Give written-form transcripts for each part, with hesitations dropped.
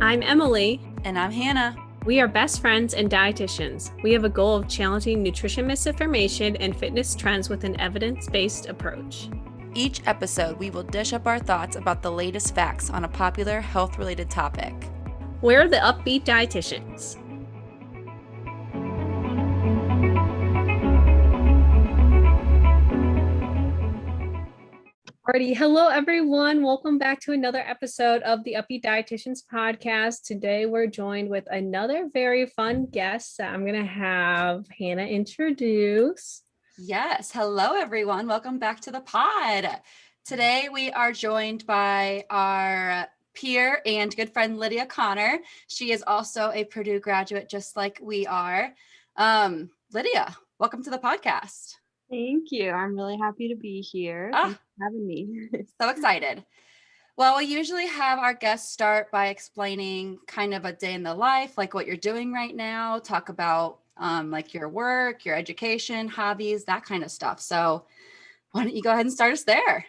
I'm Emily. And I'm Hannah. We are best friends and dietitians. We have a goal of challenging nutrition misinformation and fitness trends with an evidence-based approach. Each episode, we will dish up our thoughts about the latest facts on a popular health-related topic. We're the Up-Beet Dietitians. Alrighty, hello everyone. Welcome back to another episode of the Up-Beet Dietitians podcast. Today we're joined with another very fun guest that I'm going to have Hannah introduce. Yes, hello everyone. Welcome back to the pod. Today we are joined by our peer and good friend Lydia Conner. She is also a Purdue graduate just like we are. Lydia, welcome to the podcast. Thank you. I'm really happy to be here. Thanks for having me. So excited. Well, we usually have our guests start by explaining kind of a day in the life, like what you're doing right now, talk about like your work, your education, hobbies, that kind of stuff. So why don't you go ahead and start us there?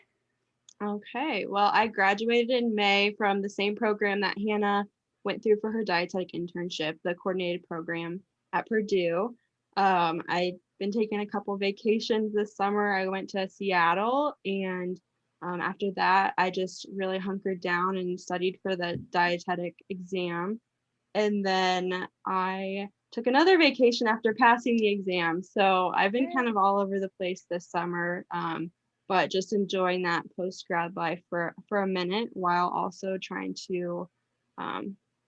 Okay. Well, I graduated in May from the same program that Hannah went through for her dietetic internship, the coordinated program at Purdue. I've been taking a couple vacations this summer. I went to Seattle, and after that, I just really hunkered down and studied for the dietetic exam. And then I took another vacation after passing the exam. So I've been kind of all over the place this summer, but just enjoying that post-grad life for a minute while also trying to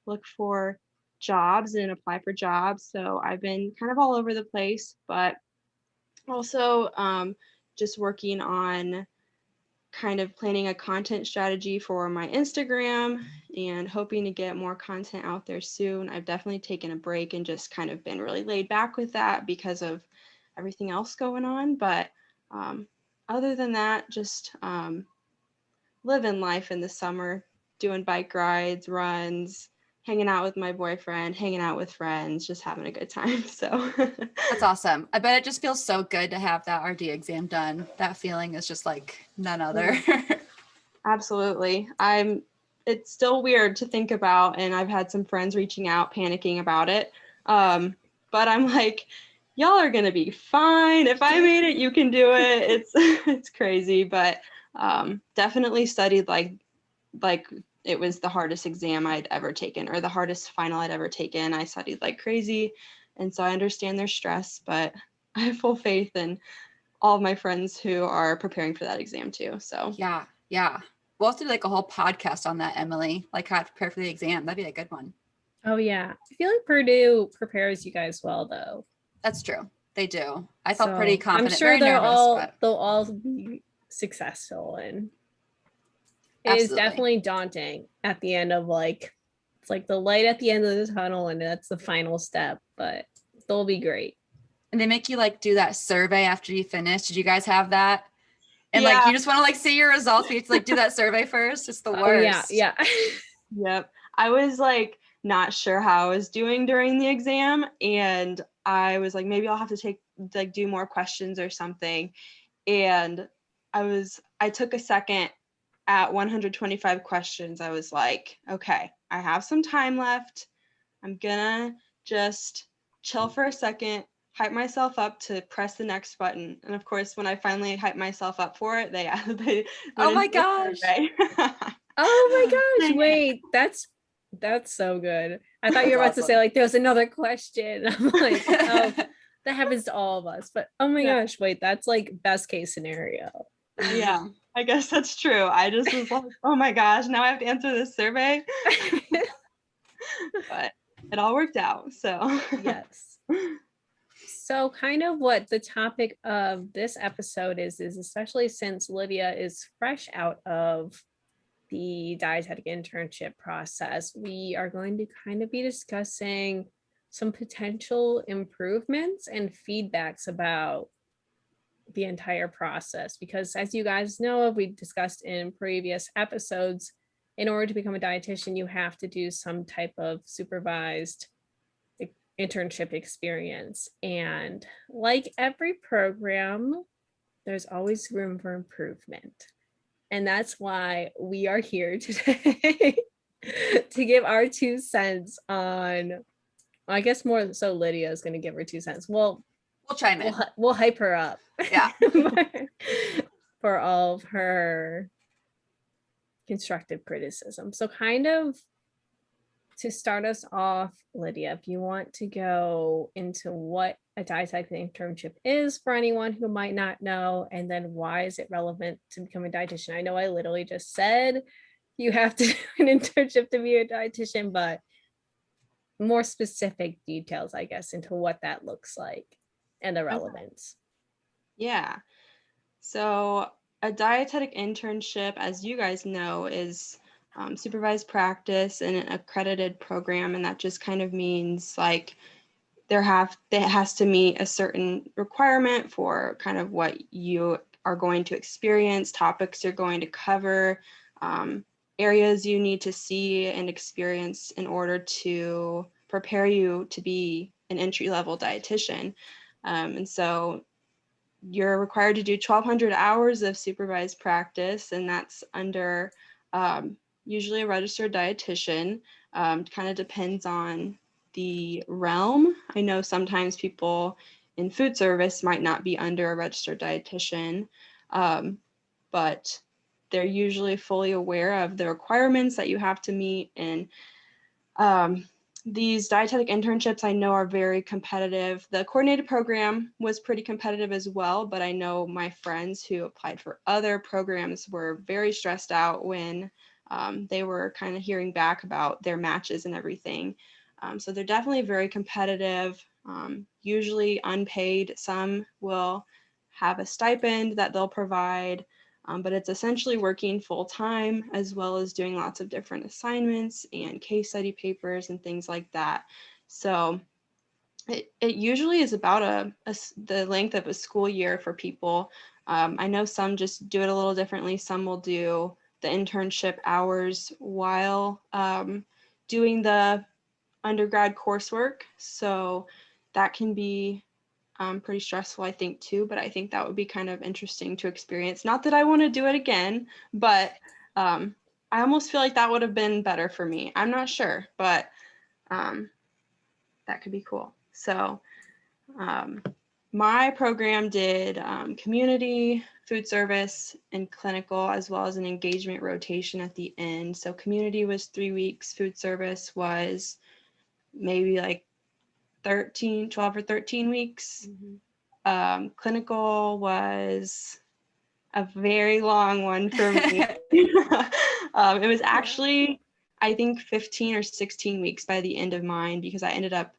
look for jobs and apply for jobs. So I've been kind of all over the place, but also just working on kind of planning a content strategy for my Instagram and hoping to get more content out there soon. I've definitely taken a break and just kind of been really laid back with that because of everything else going on. But other than that, just living life in the summer, doing bike rides, runs, hanging out with my boyfriend, hanging out with friends, just having a good time. So that's awesome. I bet it just feels so good to have that RD exam done. That feeling is just like none other. Absolutely. It's still weird to think about, and I've had some friends reaching out, panicking about it. But I'm like, y'all are gonna be fine. If I made it, you can do it. It's crazy, but definitely studied like it was the hardest exam I'd ever taken, or the hardest final I'd ever taken. I studied like crazy, and so I understand their stress, but I have full faith in all of my friends who are preparing for that exam too. So yeah. We'll have to do like a whole podcast on that, Emily, like how to prepare for the exam. That'd be a good one. Oh yeah, I feel like Purdue prepares you guys well though. That's true. They do. I felt pretty confident. I'm sure they'll all be successful, and it is definitely daunting at the end of it's like the light at the end of the tunnel, and that's the final step, but they'll be great. And they make you like do that survey after you finish. Did you guys have that? And like you just want to like see your results, but you have to like do that survey first. It's the worst. Yeah. Yep. I was like not sure how I was doing during the exam, and I was like, maybe I'll have to do more questions or something. And I took a second at 125 questions. I was like, okay, I have some time left. I'm gonna just chill for a second, hype myself up to press the next button. And of course, when I finally hyped myself up for it, they oh my gosh. Oh my gosh. Wait, that's so good. I thought you were about to say like there's another question. I'm like, oh, that happens to all of us. But oh my gosh, wait, that's like best case scenario. Yeah, I guess that's true. I just was like, oh my gosh, now I have to answer this survey. But it all worked out. So yes. So kind of what the topic of this episode is especially since Lydia is fresh out of the dietetic internship process, we are going to kind of be discussing some potential improvements and feedbacks about the entire process, because as you guys know, we discussed in previous episodes, in order to become a dietitian, you have to do some type of supervised internship experience. And like every program, there's always room for improvement. And that's why we are here today. to give our 2 cents on, I guess more so Lydia is going to give her 2 cents. Well, We'll chime in. we'll hype her up. Yeah. For all of her constructive criticism. So kind of to start us off, Lydia, if you want to go into what a dietetic internship is for anyone who might not know, and then why is it relevant to become a dietitian? I know I literally just said you have to do an internship to be a dietitian, but more specific details, I guess, into what that looks like and the relevance. Yeah. So a dietetic internship, as you guys know, is supervised practice in an accredited program, and that just kind of means like it has to meet a certain requirement for kind of what you are going to experience, topics you're going to cover, areas you need to see and experience in order to prepare you to be an entry-level dietitian. And so you're required to do 1,200 hours of supervised practice, and that's under usually a registered dietitian. Kind of depends on the realm. I know sometimes people in food service might not be under a registered dietitian, but they're usually fully aware of the requirements that you have to meet. And these dietetic internships I know are very competitive. The coordinated program was pretty competitive as well, but I know my friends who applied for other programs were very stressed out when they were kind of hearing back about their matches and everything. So they're definitely very competitive, usually unpaid. Some will have a stipend that they'll provide. But it's essentially working full time as well as doing lots of different assignments and case study papers and things like that. So it usually is about the length of a school year for people. I know some just do it a little differently. Some will do the internship hours while doing the undergrad coursework. So that can be pretty stressful, I think, too, but I think that would be kind of interesting to experience. Not that I want to do it again, but I almost feel like that would have been better for me. I'm not sure, but that could be cool. So my program did community, food service, and clinical, as well as an engagement rotation at the end. So community was 3 weeks, food service was maybe like 12 or 13 weeks. Clinical was a very long one for me. It was actually, I think, 15 or 16 weeks by the end of mine, because I ended up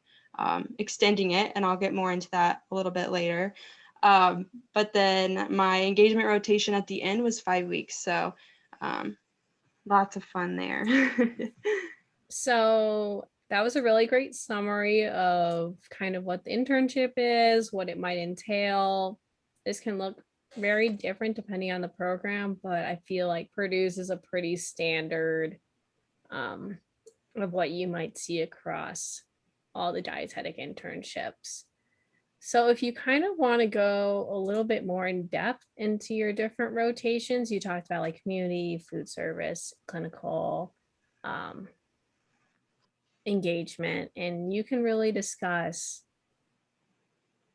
extending it, and I'll get more into that a little bit later. But then my engagement rotation at the end was 5 weeks. So lots of fun there. So that was a really great summary of kind of what the internship is, what it might entail. This can look very different depending on the program, but I feel like Purdue's is a pretty standard of what you might see across all the dietetic internships. So if you kind of want to go a little bit more in depth into your different rotations, you talked about like community, food service, clinical, engagement, and you can really discuss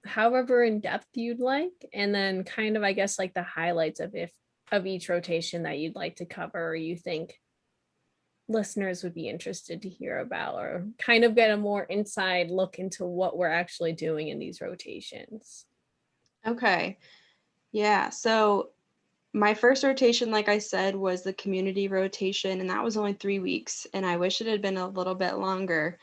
however in depth you'd like, and then kind of, I guess, like the highlights of each rotation that you'd like to cover, or you think listeners would be interested to hear about, or kind of get a more inside look into what we're actually doing in these rotations. Okay. Yeah. So my first rotation, like I said, was the community rotation, and that was only 3 weeks. And I wish it had been a little bit longer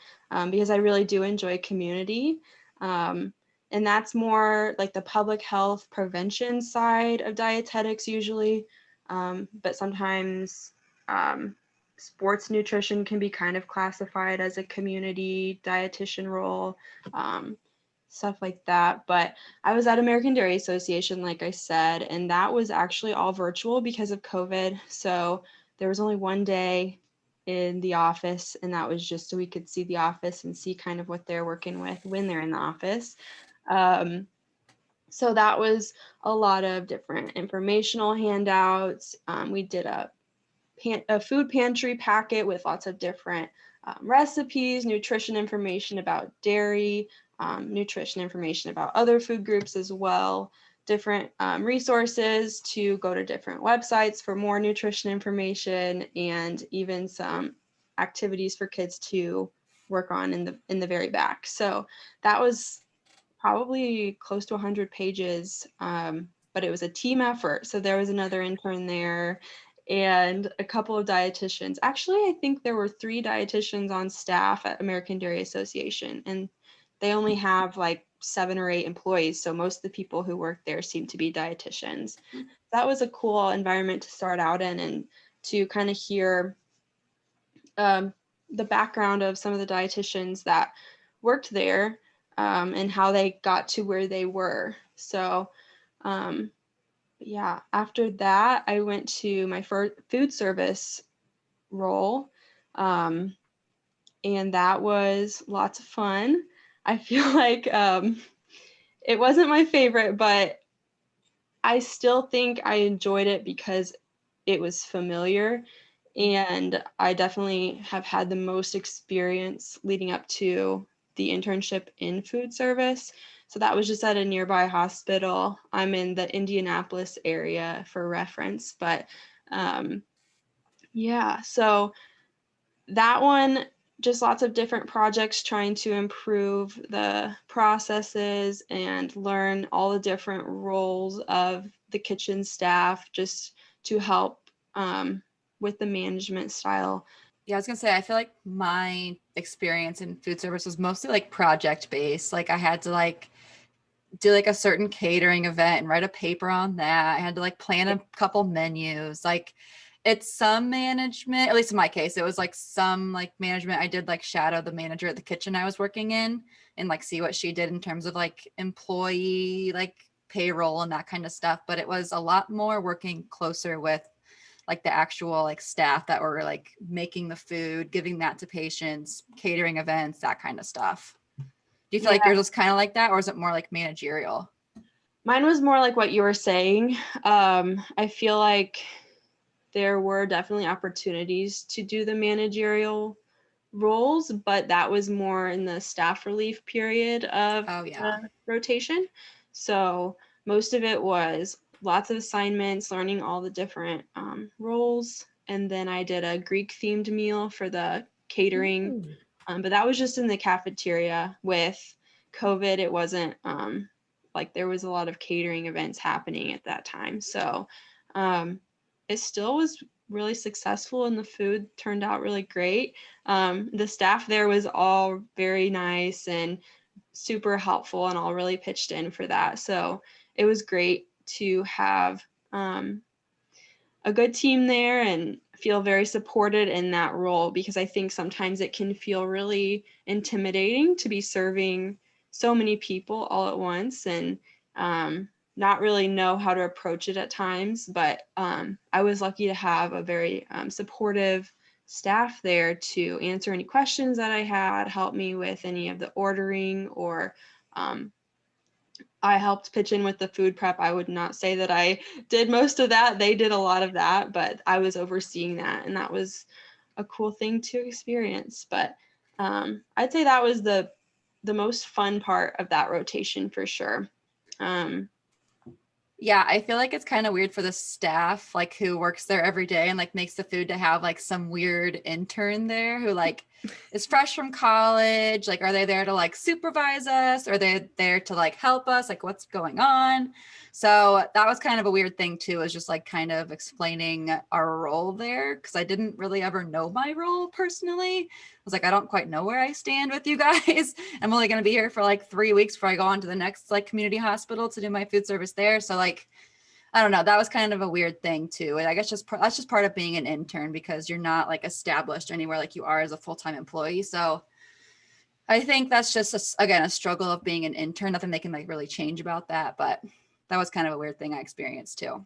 because I really do enjoy community. And that's more like the public health prevention side of dietetics usually. But sometimes sports nutrition can be kind of classified as a community dietitian role. Stuff like that. But I was at American Dairy Association, like I said, and that was actually all virtual because of COVID. So there was only one day in the office, and that was just so we could see the office and see kind of what they're working with when they're in the office. So that was a lot of different informational handouts. We did a a food pantry packet with lots of different recipes, nutrition information about dairy, nutrition information about other food groups as well, different resources to go to different websites for more nutrition information, and even some activities for kids to work on in the very back. So that was probably close to 100 pages, but it was a team effort. So there was another intern there and a couple of dietitians. Actually, I think there were 3 dietitians on staff at American Dairy Association, and they only have like 7 or 8 employees. So most of the people who work there seem to be dietitians. That was a cool environment to start out in, and to kind of hear the background of some of the dietitians that worked there, and how they got to where they were. So yeah, after that, I went to my first food service role, and that was lots of fun. I feel like it wasn't my favorite, but I still think I enjoyed it because it was familiar, and I definitely have had the most experience leading up to the internship in food service. So that was just at a nearby hospital. I'm in the Indianapolis area for reference, but yeah, so that one, just lots of different projects trying to improve the processes and learn all the different roles of the kitchen staff, just to help with the management style. Yeah, I was gonna say, I feel like my experience in food service was mostly like project based. Like I had to like do like a certain catering event and write a paper on that. I had to like plan a couple menus. Like it's some management, at least in my case, it was like some like management. I did like shadow the manager at the kitchen I was working in and like see what she did in terms of like employee, like payroll and that kind of stuff. But it was a lot more working closer with like the actual like staff that were like making the food, giving that to patients, catering events, that kind of stuff. Do you feel like yours was kind of like that, or is it more like managerial? Mine was more like what you were saying. I feel like there were definitely opportunities to do the managerial roles, but that was more in the staff relief period of the rotation. So most of it was lots of assignments, learning all the different roles. And then I did a Greek themed meal for the catering, but that was just in the cafeteria. With COVID, it wasn't like there was a lot of catering events happening at that time. So it still was really successful, and the food turned out really great. The staff there was all very nice and super helpful, and all really pitched in for that. So it was great to have a good team there and feel very supported in that role, because I think sometimes it can feel really intimidating to be serving so many people all at once, and not really know how to approach it at times. But I was lucky to have a very supportive staff there to answer any questions that I had, help me with any of the ordering, or I helped pitch in with the food prep. I would not say that I did most of that. They did a lot of that, but I was overseeing that, and that was a cool thing to experience. But I'd say that was the most fun part of that rotation for sure. Yeah, I feel like it's kind of weird for the staff, like who works there every day and like makes the food, to have like some weird intern there who like is fresh from college. Like, are they there to like supervise us? Or are they there to like help us? Like, what's going on? So that was kind of a weird thing too, is just like kind of explaining our role there, because I didn't really ever know my role personally. I was like, I don't quite know where I stand with you guys. I'm only going to be here for like 3 weeks before I go on to the next like community hospital to do my food service there. So like, I don't know, that was kind of a weird thing too. And I guess that's just part of being an intern, because you're not like established anywhere like you are as a full-time employee. So I think that's just again a struggle of being an intern. Nothing they can like really change about that, but that was kind of a weird thing I experienced too.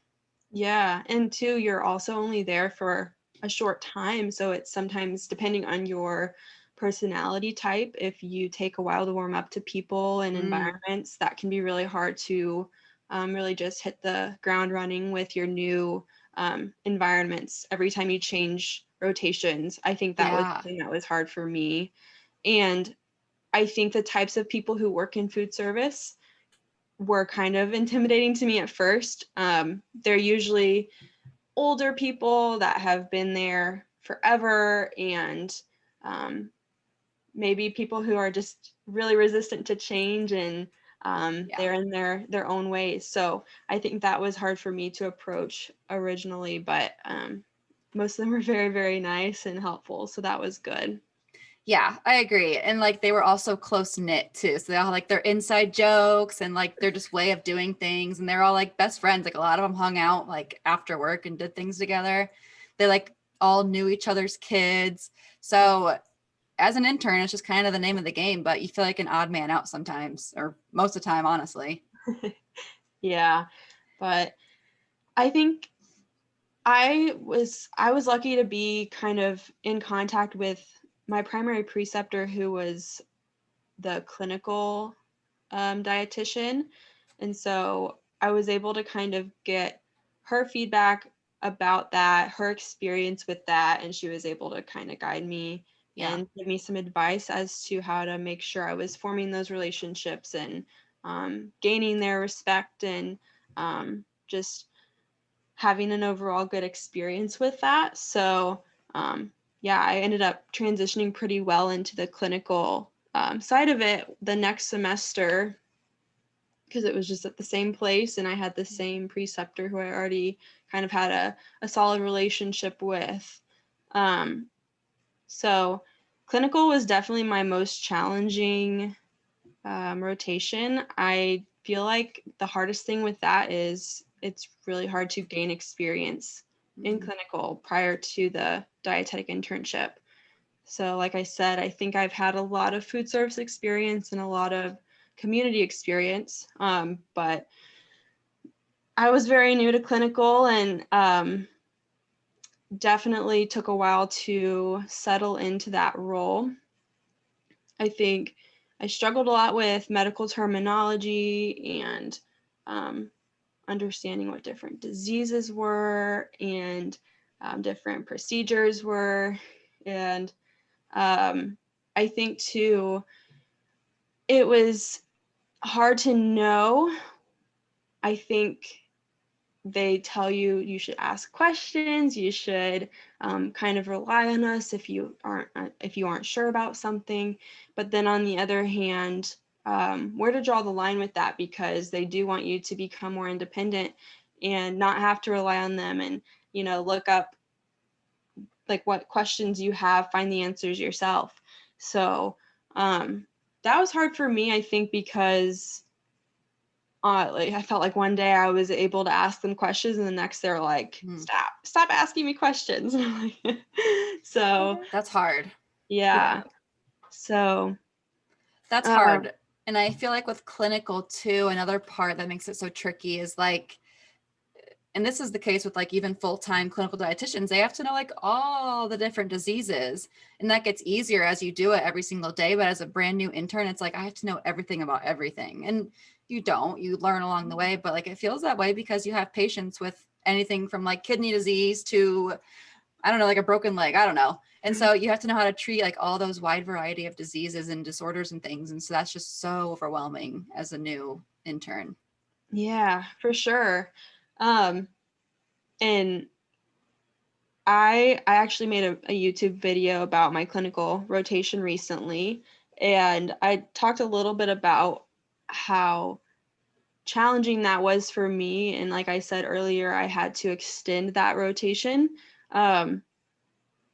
Yeah, and two, you're also only there for a short time, so it's sometimes, depending on your personality type, if you take a while to warm up to people and environments, that can be really hard to really just hit the ground running with your new environments every time you change rotations. I think that was something that was hard for me. And I think the types of people who work in food service were kind of intimidating to me at first. They're usually older people that have been there forever, and maybe people who are just really resistant to change, and they're in their own ways. So I think that was hard for me to approach originally, but most of them were very, very nice and helpful. So that was good. Yeah, I agree. And like they were also close knit too. So they all had like their inside jokes and like their just way of doing things. And they're all like best friends. Like a lot of them hung out like after work and did things together. They like all knew each other's kids. So as an intern, it's just kind of the name of the game, but you feel like an odd man out sometimes, or most of the time, honestly. Yeah, but I think I was lucky to be kind of in contact with my primary preceptor, who was the clinical dietitian. And so I was able to kind of get her feedback about that, her experience with that, and she was able to kind of guide me and give me some advice as to how to make sure I was forming those relationships and gaining their respect, and just having an overall good experience with that. So I ended up transitioning pretty well into the clinical side of it the next semester, because it was just at the same place and I had the same preceptor who I already kind of had a solid relationship with. So clinical was definitely my most challenging rotation. I feel like the hardest thing with that is it's really hard to gain experience in clinical prior to the dietetic internship. So like I said, I think I've had a lot of food service experience and a lot of community experience, but I was very new to clinical, and definitely took a while to settle into that role. I think I struggled a lot with medical terminology and understanding what different diseases were and different procedures were. And I think too, it was hard to know. I think they tell you you should ask questions, you should kind of rely on us if you aren't sure about something. But then on the other hand, where to draw the line with that, because they do want you to become more independent and not have to rely on them, and look up like what questions you have, find the answers yourself. So that was hard for me, I think, because like I felt like one day I was able to ask them questions, and the next they're like, stop asking me questions. So that's hard. Yeah. So that's hard. And I feel like with clinical too, another part that makes it so tricky is like, and this is the case with like even full-time clinical dietitians, they have to know like all the different diseases, and that gets easier as you do it every single day. But as a brand new intern, it's like I have to know everything about everything, and you learn along the way. But like it feels that way because you have patients with anything from like kidney disease to, I don't know, like a broken leg, I don't know. And so you have to know how to treat like all those wide variety of diseases and disorders and things, and so that's just so overwhelming as a new intern. Yeah, for sure. And I actually made a YouTube video about my clinical rotation recently, and I talked a little bit about how challenging that was for me. And like I said earlier, I had to extend that rotation.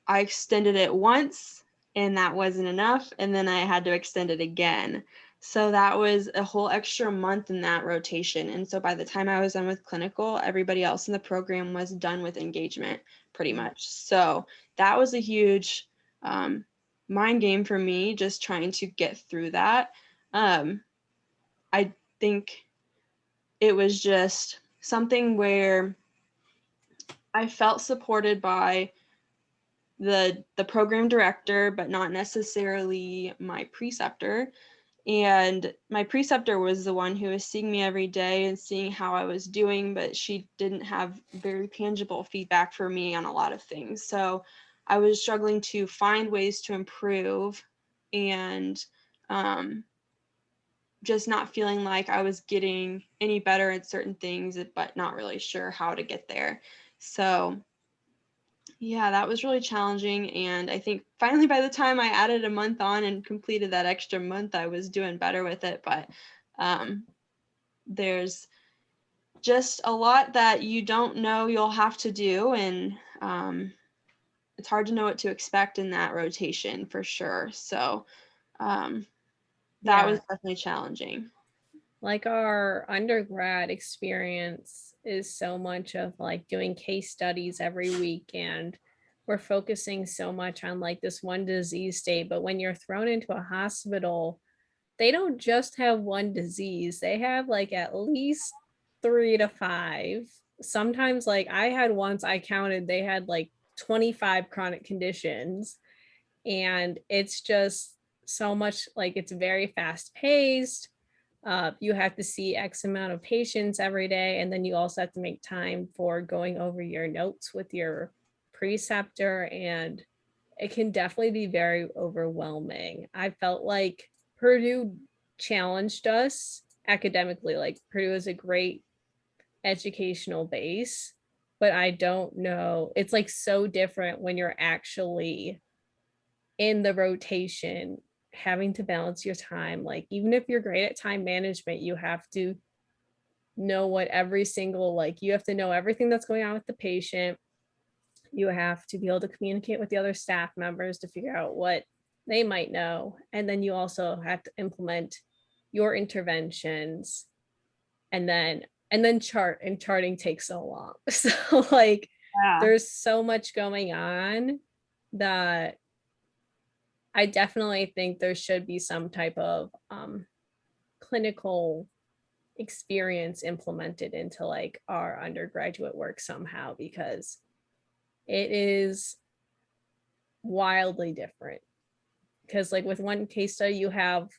I extended it once and that wasn't enough, and then I had to extend it again. So that was a whole extra month in that rotation. And so by the time I was done with clinical, everybody else in the program was done with engagement pretty much. So that was a huge mind game for me, just trying to get through that. I think it was just something where I felt supported by the program director, but not necessarily my preceptor. And my preceptor was the one who was seeing me every day and seeing how I was doing, but she didn't have very tangible feedback for me on a lot of things. So I was struggling to find ways to improve and just not feeling like I was getting any better at certain things, but not really sure how to get there. So yeah, that was really challenging. And I think finally by the time I added a month on and completed that extra month, I was doing better with it. But there's just a lot that you don't know you'll have to do. And it's hard to know what to expect in that rotation for sure. So that was definitely challenging. Like our undergrad experience is so much of like doing case studies every week, and we're focusing so much on like this one disease state. But when you're thrown into a hospital, they don't just have one disease, they have like at least 3 to 5. Sometimes, like I had once, I counted, they had like 25 chronic conditions. And it's just so much, like it's very fast paced. You have to see X amount of patients every day. And then you also have to make time for going over your notes with your preceptor. And it can definitely be very overwhelming. I felt like Purdue challenged us academically. Like Purdue is a great educational base, but I don't know. It's like so different when you're actually in the rotation, having to balance your time. Like even if you're great at time management, you have to know what every single, like you have to know everything that's going on with the patient. You have to be able to communicate with the other staff members to figure out what they might know. And then you also have to implement your interventions, and then chart, and charting takes so long. So like there's so much going on that I definitely think there should be some type of clinical experience implemented into like our undergraduate work somehow, because it is wildly different. Because like with one case study, you have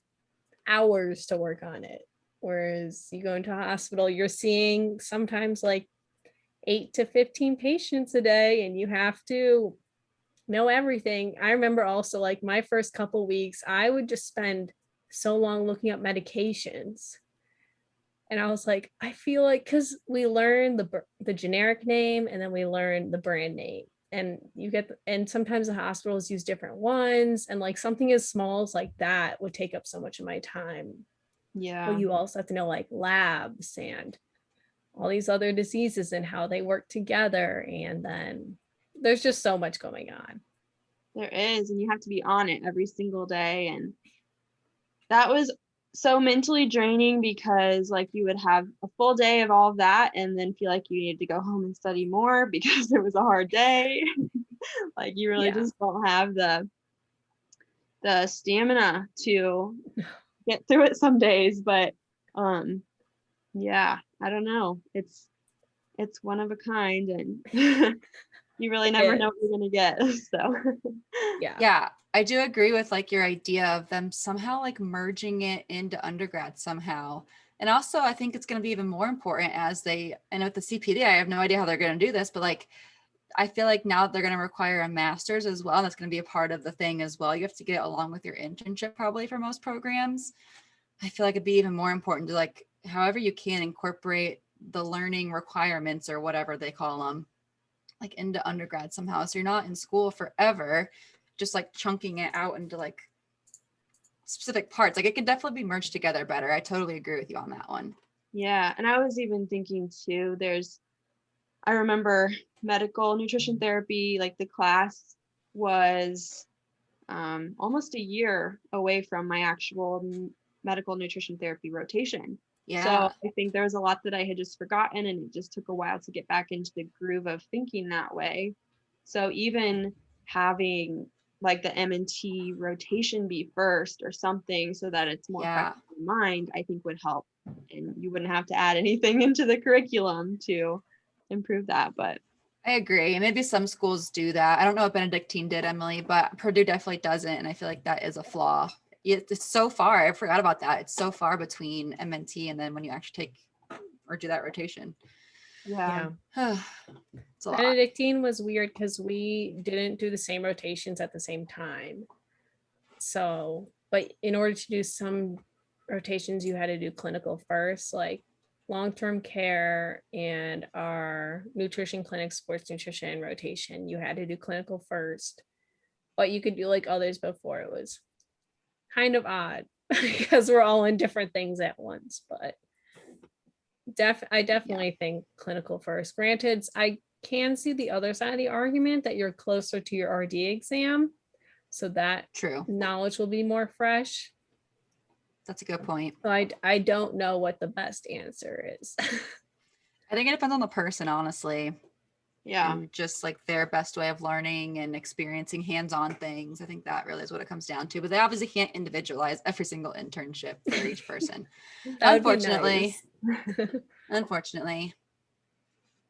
hours to work on it, whereas you go into a hospital, you're seeing sometimes like 8 to 15 patients a day, and you have to know everything. I remember also like my first couple weeks, I would just spend so long looking up medications. And I was like, I feel like, because we learn the generic name and then we learn the brand name, and you get, and sometimes the hospitals use different ones, and like something as small as like that would take up so much of my time. Yeah. But you also have to know like labs and all these other diseases and how they work together. And then there's just so much going on. There is, and you have to be on it every single day. And that was so mentally draining, because like you would have a full day of all of that and then feel like you needed to go home and study more because it was a hard day. Like you really just don't have the stamina to get through it some days. But yeah, I don't know. It's one of a kind, and you really never know what you're gonna get. So yeah, I do agree with like your idea of them somehow like merging it into undergrad somehow. And also I think it's going to be even more important as they, and with the CPD, I have no idea how they're going to do this, but like I feel like now they're going to require a master's as well. And that's going to be a part of the thing as well. You have to get it along with your internship probably for most programs. I feel like it'd be even more important to like, however you can incorporate the learning requirements or whatever they call them, like into undergrad somehow. So you're not in school forever, just like chunking it out into like specific parts. Like it can definitely be merged together better. I totally agree with you on that one. yeah, and I was even thinking too, I remember medical nutrition therapy, like the class was almost a year away from my actual medical nutrition therapy rotation. Yeah. So I think there was a lot that I had just forgotten, and it just took a while to get back into the groove of thinking that way. So even having like the M&T rotation be first or something so that it's more fresh in mind, I think would help. And you wouldn't have to add anything into the curriculum to improve that. But I agree. Maybe some schools do that. I don't know what Benedictine did, Emily, but Purdue definitely doesn't. And I feel like that is a flaw it's so far. I forgot about that. It's so far between MNT and then when you actually take or do that rotation. Yeah. It's a lot. Benedictine was weird because we didn't do the same rotations at the same time. So, but in order to do some rotations, you had to do clinical first, like long-term care and our nutrition clinic, sports nutrition rotation. You had to do clinical first, but you could do like others before. It was kind of odd because we're all in different things at once, but I definitely think clinical first. Granted, I can see the other side of the argument that you're closer to your RD exam, so that True. knowledge will be more fresh. That's a good point. So I don't know what the best answer is. I think it depends on the person, honestly. Yeah. And just like their best way of learning and experiencing hands-on things. I think that really is what it comes down to. But they obviously can't individualize every single internship for each person. That would be Unfortunately. nice. Unfortunately.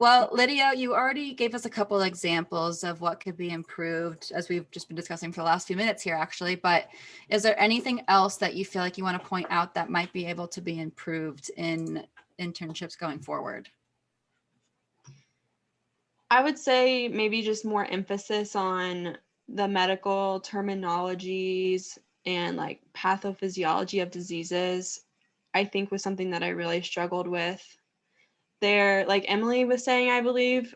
Well, Lydia, you already gave us a couple examples of what could be improved, as we've just been discussing for the last few minutes here, actually. But is there anything else that you feel like you want to point out that might be able to be improved in internships going forward? I would say maybe just more emphasis on the medical terminologies and like pathophysiology of diseases, I think was something that I really struggled with. There, like Emily was saying, I believe,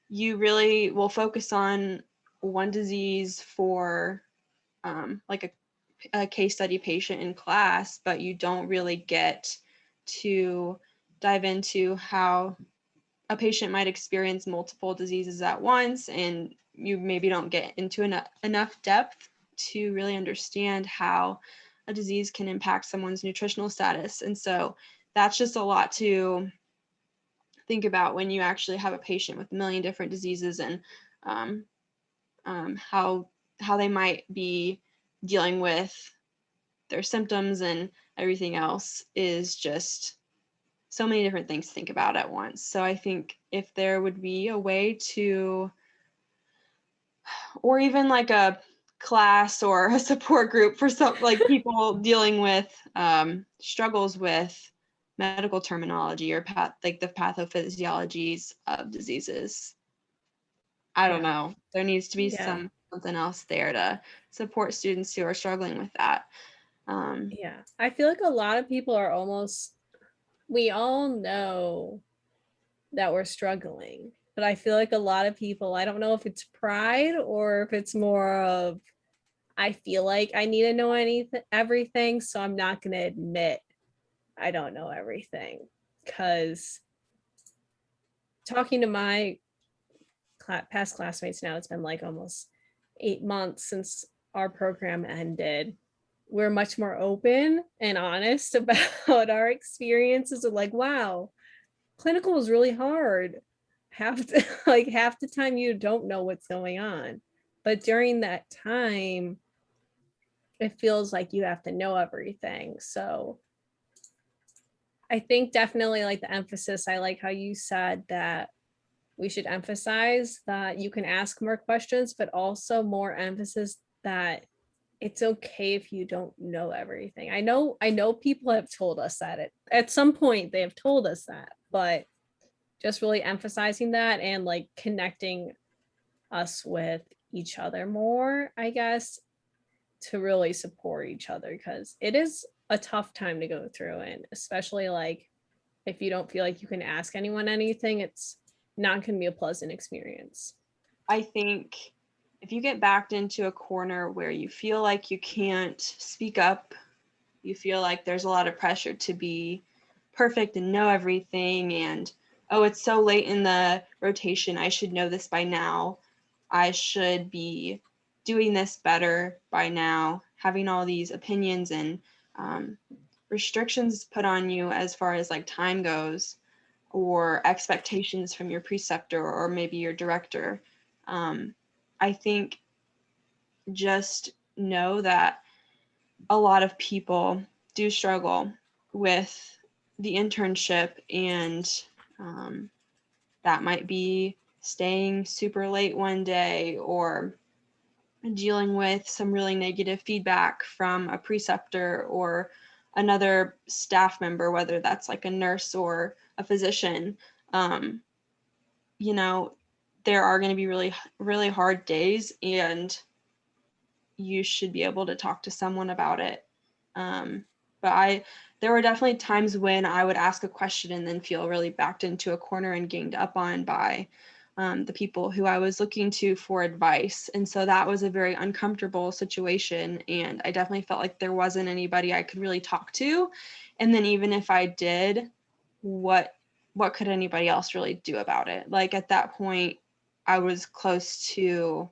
you really will focus on one disease for like a case study patient in class, but you don't really get to dive into how a patient might experience multiple diseases at once, and you maybe don't get into enough depth to really understand how a disease can impact someone's nutritional status. And so that's just a lot to think about when you actually have a patient with a million different diseases, and how they might be dealing with their symptoms and everything else is just so many different things to think about at once. So I think if there would be a way to, or even like a class or a support group for some like people dealing with struggles with medical terminology or like the pathophysiologies of diseases. I don't know. There needs to be something else there to support students who are struggling with that. Yeah, I feel like a lot of people are almost, we all know that we're struggling, but I feel like a lot of people, I don't know if it's pride or if it's more of, I feel like I need to know everything, so I'm not going to admit I don't know everything. Because talking to my past classmates now, it's been like almost 8 months since our program ended. We're much more open and honest about our experiences of like, wow, clinical was really hard. Half the time you don't know what's going on. But during that time, it feels like you have to know everything. So I think definitely like the emphasis, I like how you said that we should emphasize that you can ask more questions, but also more emphasis that it's okay if you don't know everything. I know people have told us that at some point they have told us that, but just really emphasizing that and like connecting us with each other more, I guess, to really support each other, because it is a tough time to go through. And especially like if you don't feel like you can ask anyone anything, it's not going to be a pleasant experience. I think if you get backed into a corner where you feel like you can't speak up, you feel like there's a lot of pressure to be perfect and know everything, and oh, it's so late in the rotation, I should know this by now, I should be doing this better by now, having all these opinions and restrictions put on you as far as like time goes, or expectations from your preceptor or maybe your director. I think just know that a lot of people do struggle with the internship, and that might be staying super late one day, or dealing with some really negative feedback from a preceptor or another staff member, whether that's like a nurse or a physician, you know, there are going to be really, really hard days, and you should be able to talk to someone about it. But there were definitely times when I would ask a question and then feel really backed into a corner and ganged up on by the people who I was looking to for advice. And so that was a very uncomfortable situation. And I definitely felt like there wasn't anybody I could really talk to. And then even if I did, what could anybody else really do about it? Like at that point, I was close to,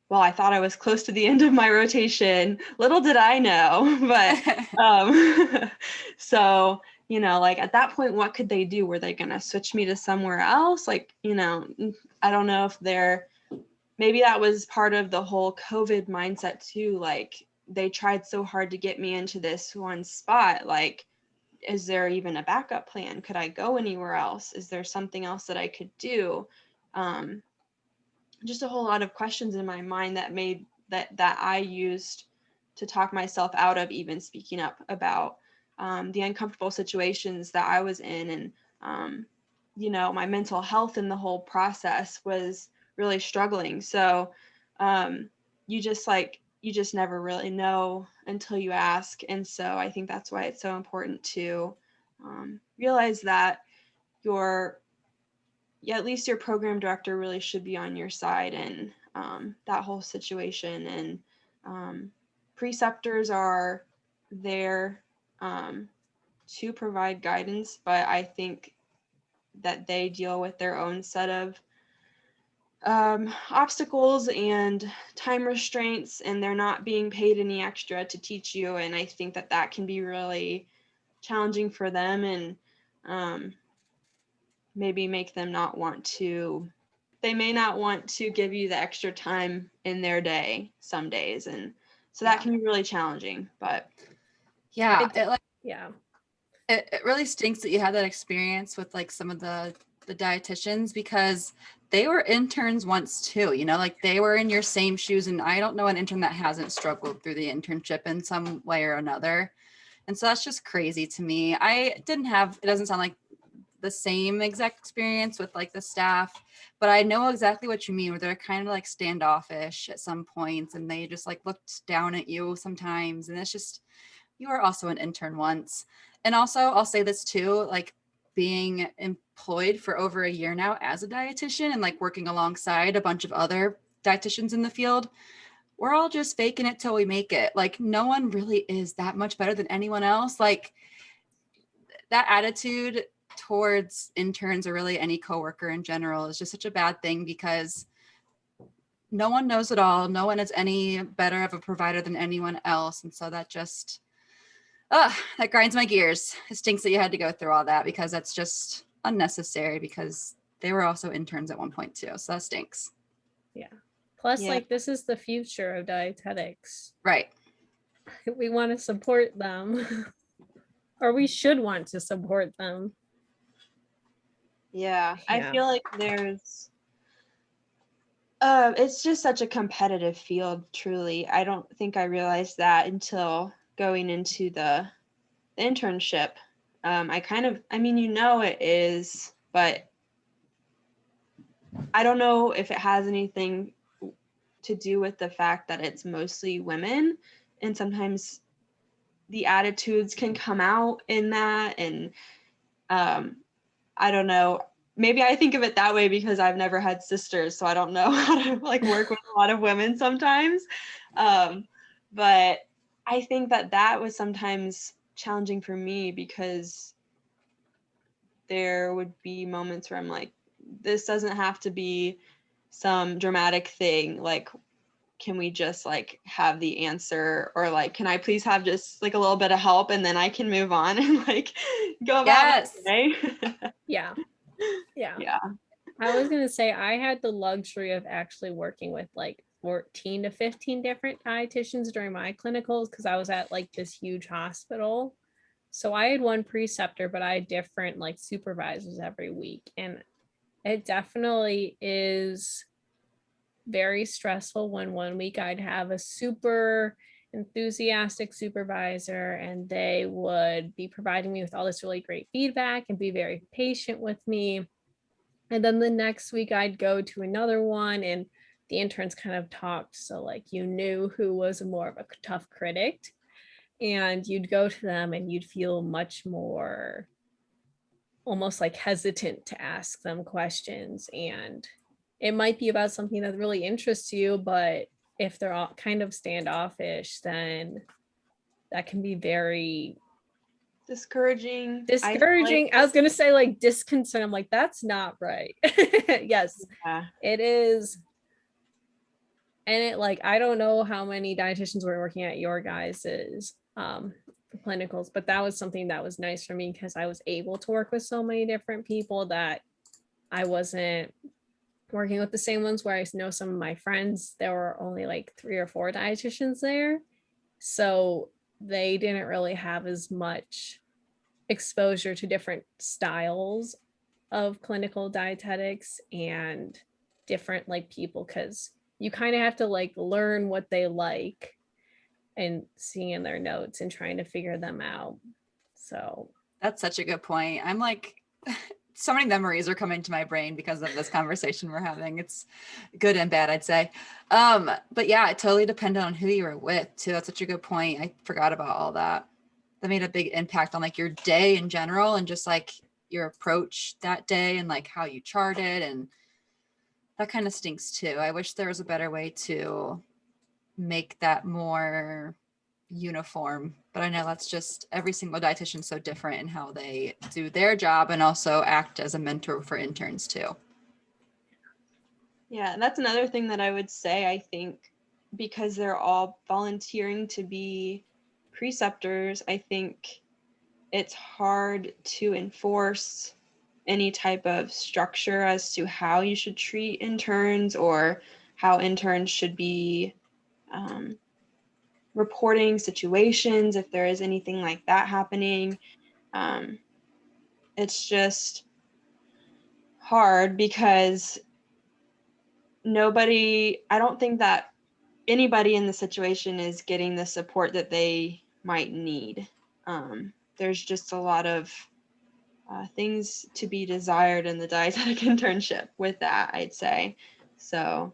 well, I thought I was close to the end of my rotation. Little did I know, but so, you know, like at that point, what could they do? Were they going to switch me to somewhere else? Like, you know, I don't know if maybe that was part of the whole COVID mindset too. Like they tried so hard to get me into this one spot. Like, is there even a backup plan? Could I go anywhere else? Is there something else that I could do? Just a whole lot of questions in my mind that made that I used to talk myself out of even speaking up about the uncomfortable situations that I was in. And you know, my mental health in the whole process was really struggling. So you just never really know until you ask. And so I think that's why it's so important to realize that at least your program director really should be on your side in that whole situation. And preceptors are there to provide guidance, but I think that they deal with their own set of obstacles and time restraints, and they're not being paid any extra to teach you. And I think that can be really challenging for them, and maybe make them they may not want to give you the extra time in their day some days. And so that can be really challenging, but yeah, yeah. It really stinks that you had that experience with like some of the dietitians, because they were interns once too, you know, like they were in your same shoes. And I don't know an intern that hasn't struggled through the internship in some way or another. And so that's just crazy to me. It doesn't sound like the same exact experience with like the staff, but I know exactly what you mean, where they're kind of like standoffish at some points and they just like looked down at you sometimes. And it's just, you were also an intern once. And also, I'll say this too, like being employed for over a year now as a dietitian and like working alongside a bunch of other dietitians in the field, we're all just faking it till we make it. Like no one really is that much better than anyone else. Like that attitude towards interns or really any coworker in general is just such a bad thing, because no one knows it all. No one is any better of a provider than anyone else. And so that just, that grinds my gears. It stinks that you had to go through all that, because that's just unnecessary, because they were also interns at one point too. So that stinks. Yeah. Plus, Yeah. like, this is the future of dietetics. Right. We want to support them, or we should want to support them. Yeah, I feel like it's just such a competitive field, truly. I don't think I realized that until going into the internship. I mean, you know it is, but I don't know if it has anything to do with the fact that it's mostly women, and sometimes the attitudes can come out in that. And I don't know, maybe I think of it that way because I've never had sisters, so I don't know how to like work with a lot of women sometimes. But I think that was sometimes challenging for me, because there would be moments where I'm like, this doesn't have to be some dramatic thing. Like, can we just like have the answer, or like, can I please have just like a little bit of help and then I can move on and like go about my day? Yeah. Yeah. I was going to say, I had the luxury of actually working with like 14 to 15 different dietitians during my clinicals, because I was at like this huge hospital. So I had one preceptor, but I had different like supervisors every week. And it definitely is very stressful when one week I'd have a super enthusiastic supervisor and they would be providing me with all this really great feedback and be very patient with me. And then the next week I'd go to another one and the interns kind of talked. So like you knew who was more of a tough critic and you'd go to them and you'd feel much more almost like hesitant to ask them questions. And it might be about something that really interests you, but if they're all kind of standoffish, then that can be very Discouraging. discouraging. I was going to say like disconcerting. I'm like, that's not right. Yes, Yeah. it is. And it like, I don't know how many dietitians were working at your guys's clinicals, but that was something that was nice for me because I was able to work with so many different people that I wasn't working with the same ones where I know some of my friends, there were only like 3 or 4 dietitians there. So they didn't really have as much exposure to different styles of clinical dietetics and different like people, because you kind of have to like learn what they like and seeing in their notes and trying to figure them out. So That's such a good point. I'm like, so many memories are coming to my brain because of this conversation we're having. It's good and bad, I'd say. But yeah, it totally depended on who you were with too. That's such a good point. I forgot about all that. That made a big impact on like your day in general and just like your approach that day and like how you charted, and that kind of stinks too. I wish there was a better way to make that more uniform, but I know that's just every single dietitian so different in how they do their job and also act as a mentor for interns too. Yeah, and that's another thing that I would say, I think, because they're all volunteering to be preceptors, I think it's hard to enforce any type of structure as to how you should treat interns or how interns should be reporting situations if there is anything like that happening. It's just hard because I don't think that anybody in the situation is getting the support that they might need. There's just a lot of things to be desired in the dietetic internship with that, I'd say. So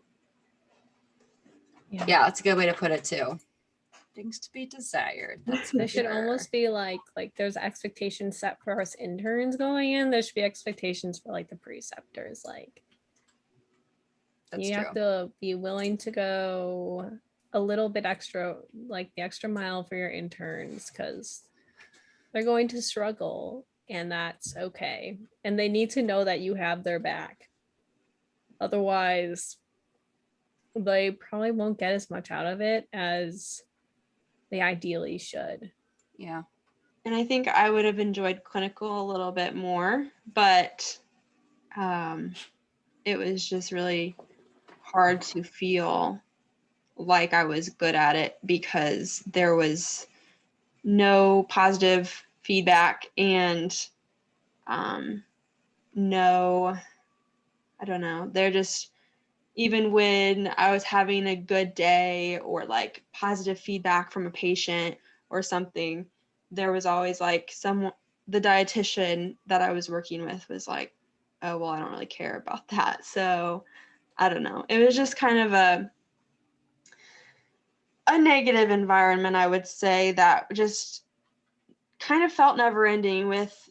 Yeah, that's a good way to put it too. Things to be desired. That's there should almost be like there's expectations set for us interns going in. There should be expectations for like the preceptors. Like That's you true. have to be willing to go a little bit extra, like the extra mile for your interns, because they're going to struggle and that's okay. And they need to know that you have their back. Otherwise, they probably won't get as much out of it as they ideally should. Yeah. and I think I would have enjoyed clinical a little bit more, but it was just really hard to feel like I was good at it because there was no positive feedback and no, I don't know, they're just, even when I was having a good day or like positive feedback from a patient or something, there was always like the dietitian that I was working with was like, oh, well, I don't really care about that. So I don't know. It was just kind of a negative environment, I would say, that just kind of felt never ending with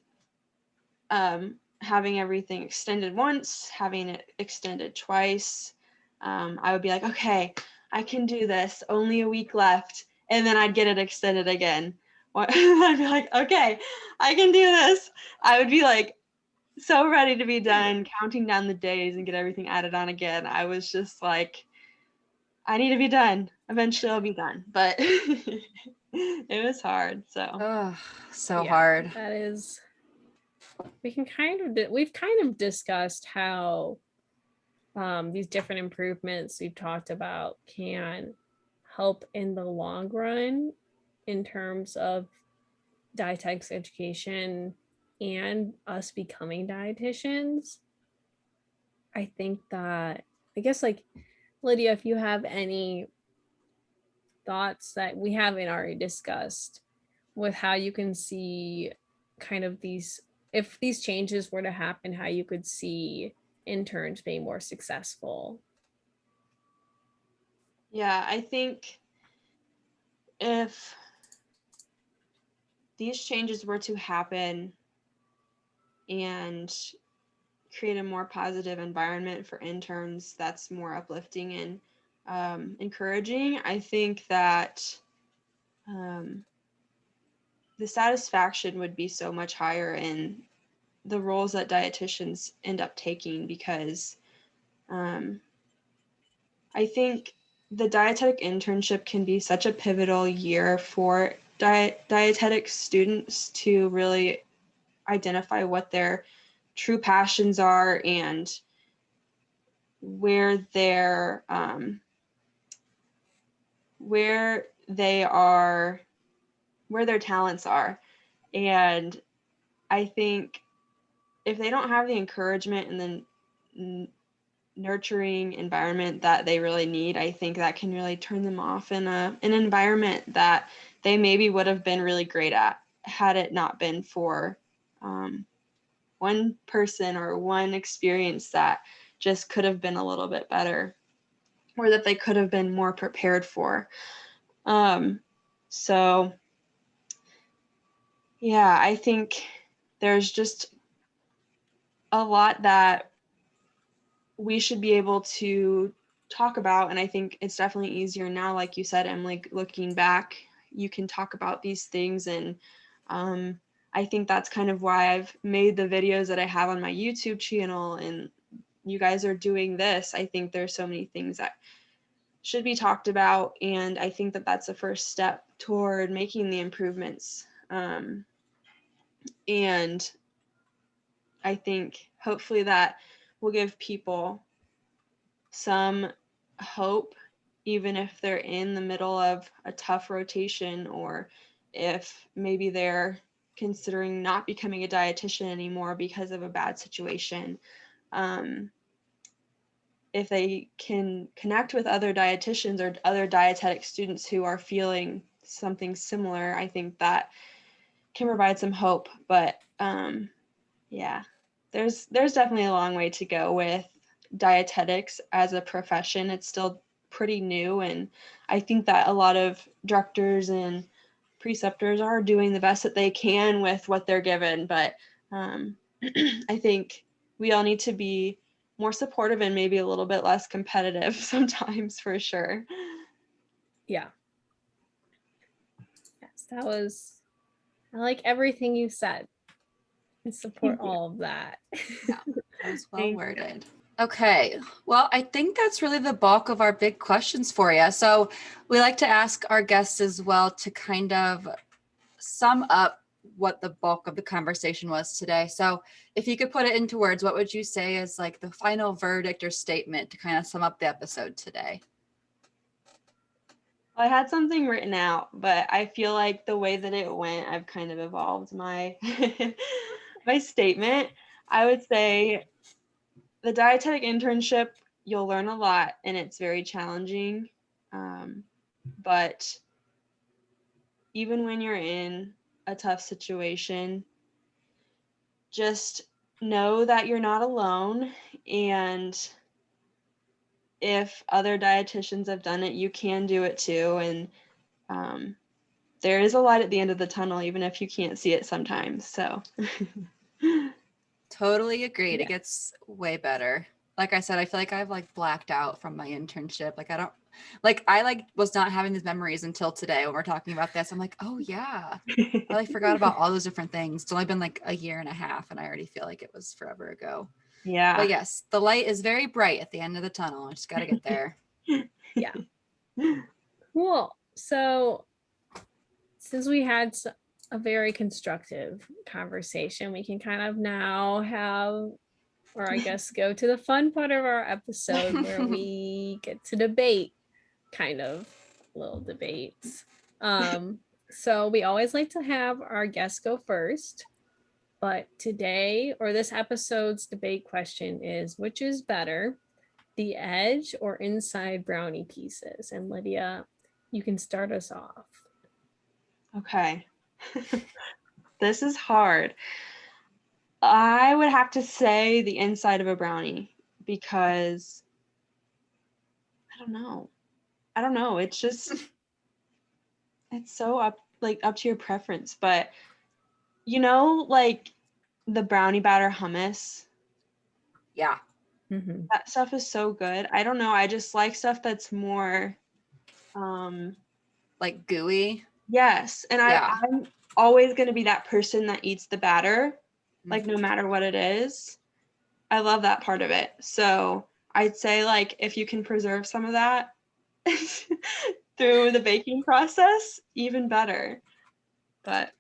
having everything extended once, having it extended twice. I would be like, okay, I can do this, only a week left. And then I'd get it extended again. I'd be like, okay, I can do this. I would be like so ready to be done, counting down the days and get everything added on again. I was just like, I need to be done. Eventually I'll be done. But it was hard. So Oh, so Yeah, hard. That is, we've kind of discussed how these different improvements we've talked about can help in the long run in terms of dietetics education and us becoming dietitians. I think that, I guess like Lydia, if you have any thoughts that we haven't already discussed with how you can see kind of these, if these changes were to happen, how you could see interns being more successful. Yeah, I think if these changes were to happen and create a more positive environment for interns that's more uplifting and encouraging, I think that the satisfaction would be so much higher in the roles that dietitians end up taking, because I think the dietetic internship can be such a pivotal year for dietetic students to really identify what their true passions are and where their where they are, where their talents are. And I think if they don't have the encouragement and the nurturing environment that they really need, I think that can really turn them off in an environment that they maybe would have been really great at had it not been for one person or one experience that just could have been a little bit better, or that they could have been more prepared for. So yeah, I think there's just a lot that we should be able to talk about. And I think it's definitely easier now, like you said, Emily, looking back, you can talk about these things. And I think that's kind of why I've made the videos that I have on my YouTube channel, and you guys are doing this. I think there's so many things that should be talked about, and I think that that's the first step toward making the improvements. And I think hopefully that will give people some hope, even if they're in the middle of a tough rotation, or if maybe they're considering not becoming a dietitian anymore because of a bad situation. If they can connect with other dietitians or other dietetic students who are feeling something similar, I think that can provide some hope. But yeah, there's definitely a long way to go with dietetics as a profession. It's still pretty new, and I think that a lot of directors and preceptors are doing the best that they can with what they're given. But I think we all need to be more supportive and maybe a little bit less competitive sometimes, for sure. Yeah. Yes, I like everything you said. I support all of that. Yeah, that was well worded. Okay, well, I think that's really the bulk of our big questions for you. So we like to ask our guests as well to kind of sum up what the bulk of the conversation was today. So if you could put it into words, what would you say is like the final verdict or statement to kind of sum up the episode today? I had something written out, but I feel like the way that it went, I've kind of evolved my my statement. I would say the dietetic internship, you'll learn a lot and it's very challenging. But even when you're in a tough situation, just know that you're not alone. And if other dietitians have done it, you can do it too. And there is a light at the end of the tunnel, even if you can't see it sometimes. So Totally agreed. Yeah. It gets way better. Like I said, I feel like I've like blacked out from my internship. Like I was not having these memories until today when we're talking about this. I'm like, oh yeah. I like forgot about all those different things. It's only been like a year and a half and I already feel like it was forever ago. yeah. But yes, the light is very bright at the end of the tunnel. I just got to get there. Yeah. Cool. So since we had a very constructive conversation, we can kind of now have, or I guess go to the fun part of our episode where we get to debate, kind of little debates. So we always like to have our guests go first, but today, or this episode's debate question is, which is better, the edge or inside brownie pieces? And Lydia, you can start us off. Okay. This is hard. I would have to say the inside of a brownie because I don't know. It's just it's so up to your preference, but like the brownie batter hummus, Yeah. Mhm. that stuff is so good. I don't know. I just like stuff that's more Like gooey. yes. And Yeah. I'm always going to be that person that eats the batter, like no matter what it is. I love that part of it. So I'd say like if you can preserve some of that through the baking process, even better. But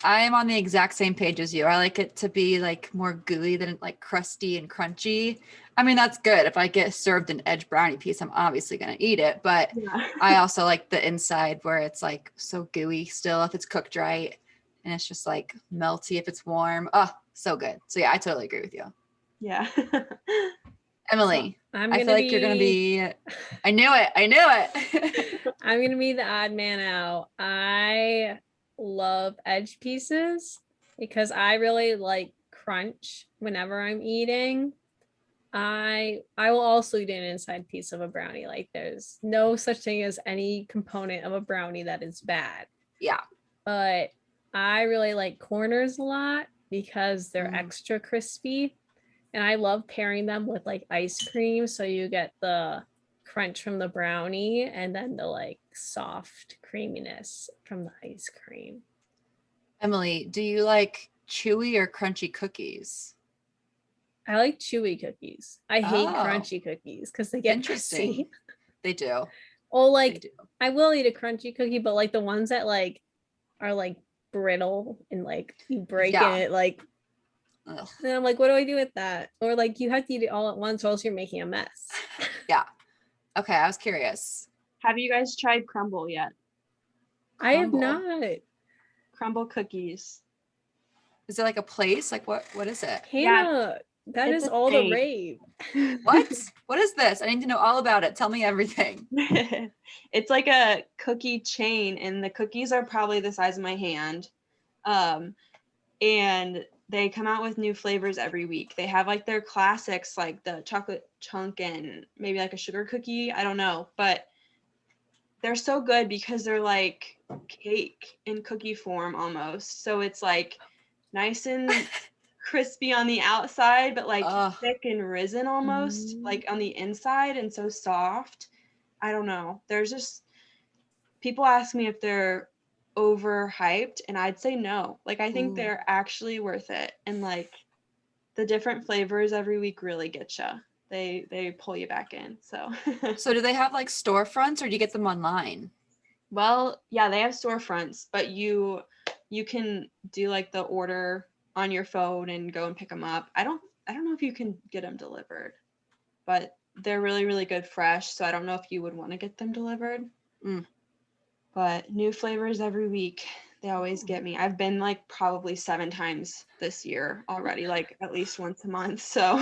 I am on the exact same page as you. I like it to be like more gooey than like crusty and crunchy. I mean, that's good. If I get served an edge brownie piece, I'm obviously going to eat it. But yeah. I also like the inside where it's like so gooey still if it's cooked right. And it's just like melty if it's warm. Oh, so good. So yeah, I totally agree with you. Yeah. Emily, I'm I gonna feel like you're going to be, I knew it. I'm gonna be the odd man out. I love edge pieces because I really like crunch whenever I'm eating. I will also eat an inside piece of a brownie. Like there's no such thing as any component of a brownie that is bad. Yeah. But I really like corners a lot because they're extra crispy. And I love pairing them with like ice cream. So you get the crunch from the brownie and then the like soft creaminess from the ice cream. Emily, do you like chewy or crunchy cookies? I like chewy cookies. I hate Oh, crunchy cookies because they get interesting. messy. They do. Oh, They like do. I will eat a crunchy cookie, but like the ones that like are like brittle and like you break Yeah. it, like Ugh. and I'm like, what do I do with that? Or like you have to eat it all at once, or else you're making a mess. Yeah. Okay, I was curious. Have you guys tried crumble yet? I have Crumble. not. Crumble cookies. Is it like a place? Like what is it? Hannah, that it's is a all the chain. rave. What? What is this? I need to know all about it. Tell me everything. It's like a cookie chain, and the cookies are probably the size of my hand. And they come out with new flavors every week. They have like their classics, like the chocolate chunk and maybe like a sugar cookie. I don't know, but they're so good because they're like cake in cookie form almost. So it's like nice and crispy on the outside, but like Ugh. thick and risen almost, like on the inside, and so soft. I don't know. There's just people ask me if they're overhyped, and I'd say no. Like I think Ooh. they're actually worth it, and like the different flavors every week really get you. They pull you back in. So So do they have like storefronts or do you get them online? well, yeah, they have storefronts, but you can do like the order on your phone and go and pick them up. I don't know if you can get them delivered, but they're really, really good fresh. So I don't know if you would want to get them delivered. But new flavors every week. They always get me. I've been like probably 7 times this year already, like at least once a month. So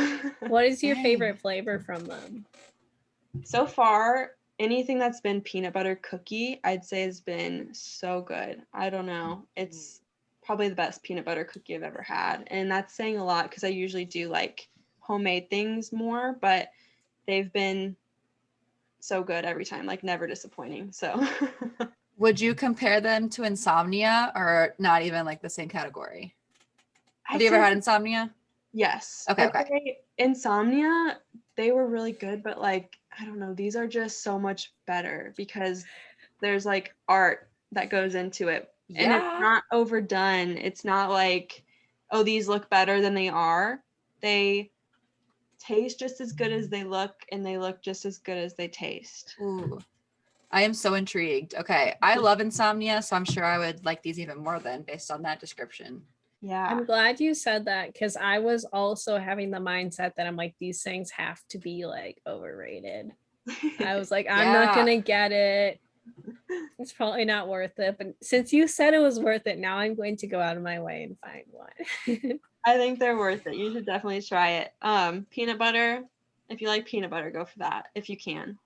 What is your Dang. favorite flavor from them? so far, anything that's been peanut butter cookie, I'd say has been so good. I don't know. It's probably the best peanut butter cookie I've ever had. And that's saying a lot because I usually do like homemade things more, but they've been so good every time, like never disappointing. So Would you compare them to insomnia or not even like the same category? Have you ever had insomnia? Yes. Okay, I'd okay. say insomnia, they were really good, but like, I don't know, these are just so much better because there's like art that goes into it. And it's Yeah. not overdone. It's not like, oh, these look better than they are. They taste just as good as they look, and they look just as good as they taste. Ooh. I am so intrigued. Okay. I love insomnia, so I'm sure I would like these even more then based on that description. Yeah. I'm glad you said that because I was also having the mindset that I'm like, these things have to be like overrated. I was like, I'm not Yeah. gonna get it. It's probably not worth it. But since you said it was worth it, now I'm going to go out of my way and find one. I think they're worth it. You should definitely try it. Peanut butter, if you like peanut butter, go for that if you can.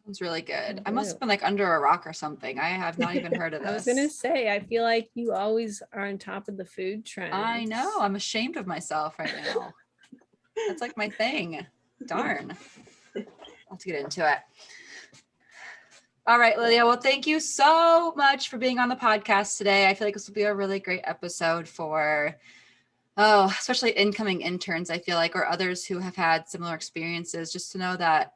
Sounds really good. I Ooh. must have been like under a rock or something. I have not even heard of this. I was gonna say, I feel like you always are on top of the food trends. I know. I'm ashamed of myself right now. That's like my thing. Darn. I'll have to get into it. All right, Lydia. Well, thank you so much for being on the podcast today. I feel like this will be a really great episode for, especially incoming interns, I feel like, or others who have had similar experiences, just to know that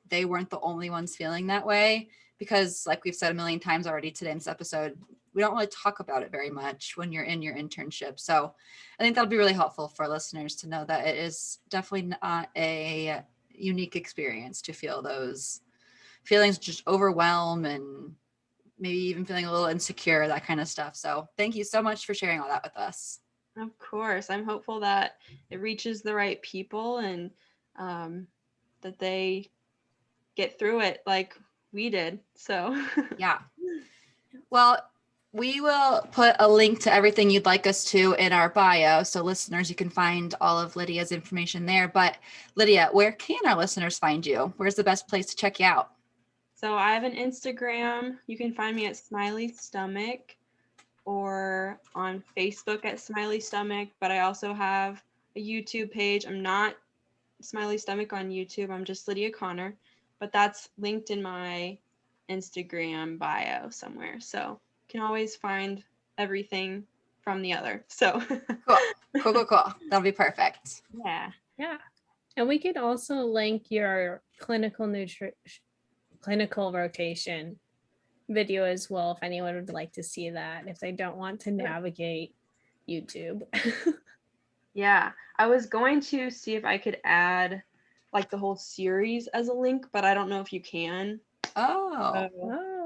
they weren't the only ones feeling that way. Because like we've said a million times already today in this episode, we don't really talk about it very much when you're in your internship. So I think that'll be really helpful for listeners to know that it is definitely not a unique experience to feel those feelings, just overwhelm and maybe even feeling a little insecure, that kind of stuff. So thank you so much for sharing all that with us. Of course. I'm hopeful that it reaches the right people and that they get through it like we did. So Yeah. Well, we will put a link to everything you'd like us to in our bio. So listeners, you can find all of Lydia's information there. But Lydia, where can our listeners find you? Where's the best place to check you out? So I have an Instagram. You can find me at Smiley Stomach or on Facebook at Smiley Stomach, but I also have a YouTube page. I'm not Smiley Stomach on YouTube. I'm just Lydia Conner, but that's linked in my Instagram bio somewhere. So you can always find everything from the other. So Cool. That'll be perfect. yeah. And we could also link your clinical rotation video as well if anyone would like to see that, if they don't want to navigate YouTube. Yeah. I was going to see if I could add like the whole series as a link, but I don't know if you can. Oh,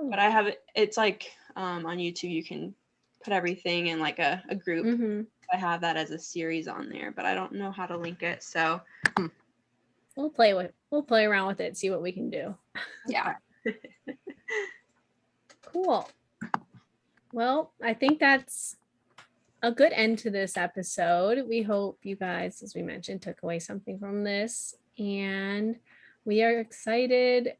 But I have it. It's like on YouTube, you can put everything in like a group. Mm-hmm. I have that as a series on there, but I don't know how to link it. So We'll play around with it, see what we can do. yeah. Cool. Well, I think that's a good end to this episode. We hope you guys, as we mentioned, took away something from this, and we are excited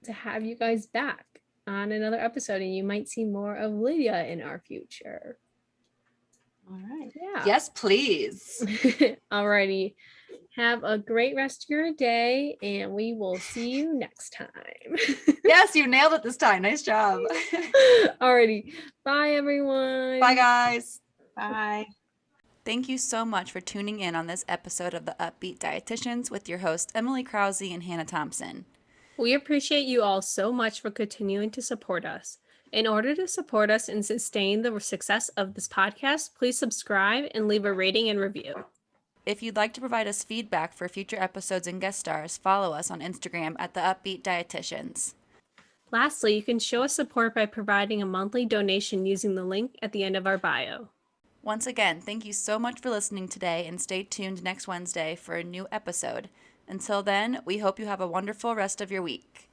to have you guys back on another episode, and you might see more of Lydia in our future. all right. Yeah. Yes, please. Alrighty. Have a great rest of your day, and we will see you next time. Yes, you nailed it this time. Nice job. Alrighty. Bye, everyone. Bye, guys. Bye. Thank you so much for tuning in on this episode of the Up-Beet Dietitians with your hosts, Emily Krause and Hannah Thompson. We appreciate you all so much for continuing to support us. In order to support us and sustain the success of this podcast, please subscribe and leave a rating and review. If you'd like to provide us feedback for future episodes and guest stars, follow us on Instagram at the Up-Beet Dietitians. Lastly, you can show us support by providing a monthly donation using the link at the end of our bio. Once again, thank you so much for listening today, and stay tuned next Wednesday for a new episode. Until then, we hope you have a wonderful rest of your week.